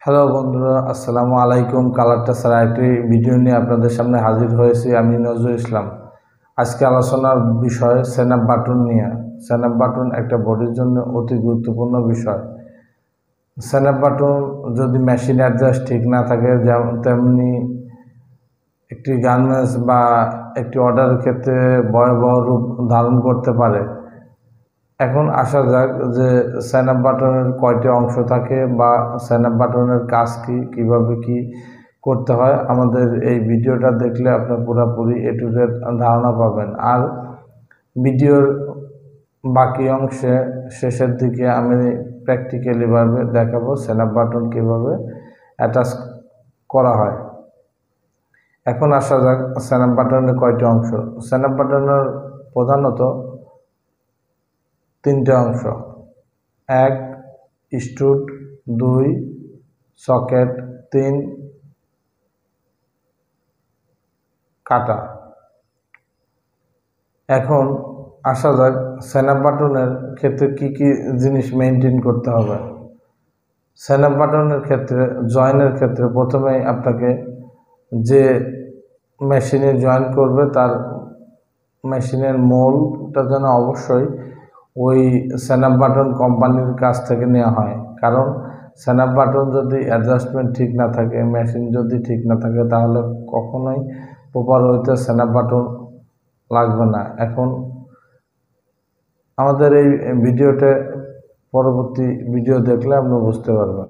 Hello বন্ধুরা, আসসালামু আলাইকুম। কালারটা ছাড়া একটি ভিডিও নিয়ে আপনাদের সামনে হাজির হয়েছি। আমি নজরুল ইসলাম। আজকে আলোচনার বিষয় সেনআপ বাটন নিয়ে। সেনআপ বাটন একটা বডির জন্য অতি গুরুত্বপূর্ণ বিষয়। সেনআপ বাটন যদি মেশিন অ্যাডজাস্ট ঠিক না থাকে, যেমন তেমনি একটি গার্মেন্টস বা একটি অর্ডারের ক্ষেত্রে ভয়াবহ রূপ ধারণ করতে পারে। এখন আসা যাক যে সেনআপ বাটনের কয়টি অংশ থাকে বা সেনআপ বাটনের কাজ কি, কিভাবে কি করতে হয়। আমাদের এই ভিডিওটা দেখলে আপনি পুরোপুরি এ টু জেড ধারণা পাবেন। আর ভিডিওর বাকি অংশে শেষের দিকে আমি প্র্যাকটিক্যালিভাবে দেখাবো সেনআপ বাটন কীভাবে অ্যাটাচ করা হয়। এখন আসা যাক সেনআপ বাটনের কয়টি অংশ। সেনআপ বাটনের প্রধানত তিনটে অংশ: এক স্টুড, দুই সকেট, তিন কাটা। এখন আসা যাক সেনআপ বাটনের ক্ষেত্রে কি কি জিনিস মেনটেন করতে হবে। সেনআপ বাটনের ক্ষেত্রে জয়েনের ক্ষেত্রে প্রথমেই আপনাকে যে মেশিনে জয়েন করবে তার মেশিনের মোলটা যেন অবশ্যই ওই সেনআপ বাটন কোম্পানির কাছ থেকে নেওয়া হয়। কারণ সেনআপ বাটন যদি অ্যাডজাস্টমেন্ট ঠিক না থাকে, মেশিন যদি ঠিক না থাকে, তাহলে কখনোই প্রপার ওয়েতে সেনআপ বাটন লাগবে না। এখন আমাদের এই ভিডিওতে পরবর্তী ভিডিও দেখলে আপনি বুঝতে পারবেন।